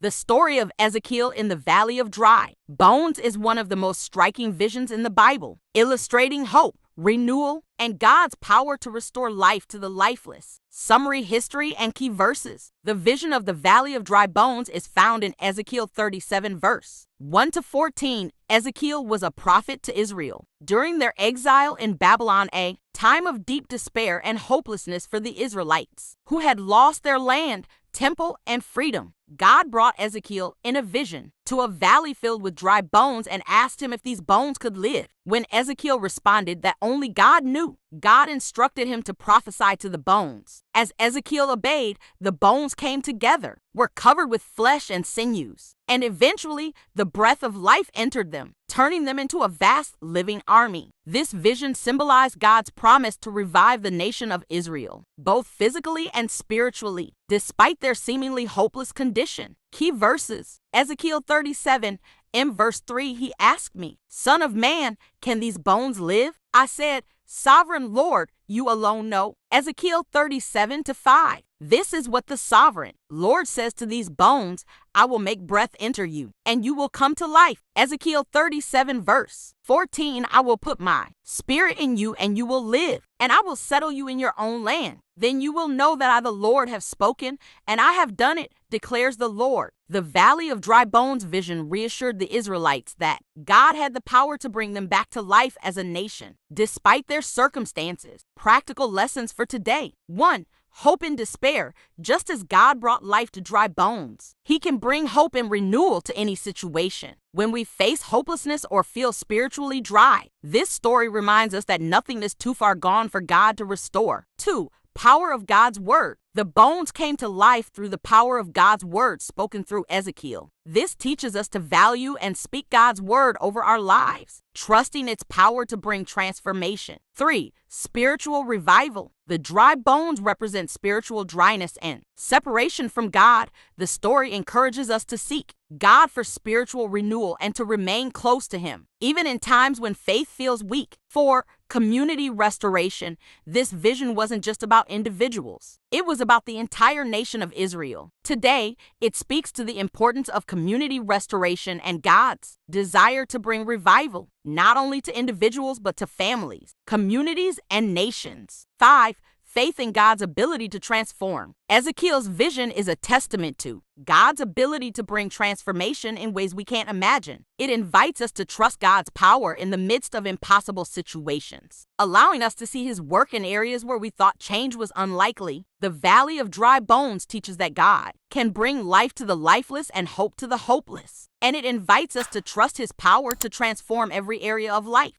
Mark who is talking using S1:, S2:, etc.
S1: The story of Ezekiel in the Valley of Dry Bones is one of the most striking visions in the Bible, illustrating hope, renewal, and God's power to restore life to the lifeless. Summary, history, and key verses. The vision of the Valley of Dry Bones is found in Ezekiel 37 verse 1 to 14. Ezekiel was a prophet to Israel during their exile in Babylon, a time of deep despair and hopelessness for the Israelites, who had lost their land, temple, and freedom. God brought Ezekiel in a vision to a valley filled with dry bones and asked him if these bones could live. When Ezekiel responded that only God knew, God instructed him to prophesy to the bones. As Ezekiel obeyed, the bones came together, were covered with flesh and sinews, and eventually the breath of life entered them, turning them into a vast living army. This vision symbolized God's promise to revive the nation of Israel, both physically and spiritually, despite their seemingly hopeless condition. Key verses. Ezekiel 37, in verse 3, he asked me, "Son of man, can these bones live?" I said, "Sovereign Lord, you alone know." Ezekiel 37 to 5. This is what the sovereign Lord says to these bones: I will make breath enter you, and you will come to life. Ezekiel 37 verse 14. I will put my spirit in you, and you will live, and I will settle you in your own land. Then you will know that I, the Lord, have spoken, and I have done it, declares the Lord. The Valley of Dry Bones vision reassured the Israelites that God had the power to bring them back to life as a nation, despite their circumstances. Practical lessons for today. 1. Hope in despair. Just as God brought life to dry bones, He can bring hope and renewal to any situation. When we face hopelessness or feel spiritually dry, this story reminds us that nothing is too far gone for God to restore. 2. Power of God's word. The bones came to life through the power of God's word spoken through Ezekiel. This teaches us to value and speak God's word over our lives, trusting its power to bring transformation. 3. Spiritual revival. The dry bones represent spiritual dryness and separation from God. The story encourages us to seek God for spiritual renewal and to remain close to Him, even in times when faith feels weak. 4. Community restoration. This vision wasn't just about individuals. It was about the entire nation of Israel. Today, it speaks to the importance of community restoration and God's desire to bring revival, not only to individuals but to families, communities, and nations. 5. Faith in God's ability to transform. Ezekiel's vision is a testament to God's ability to bring transformation in ways we can't imagine. It invites us to trust God's power in the midst of impossible situations, allowing us to see His work in areas where we thought change was unlikely. The Valley of Dry Bones teaches that God can bring life to the lifeless and hope to the hopeless, and it invites us to trust His power to transform every area of life.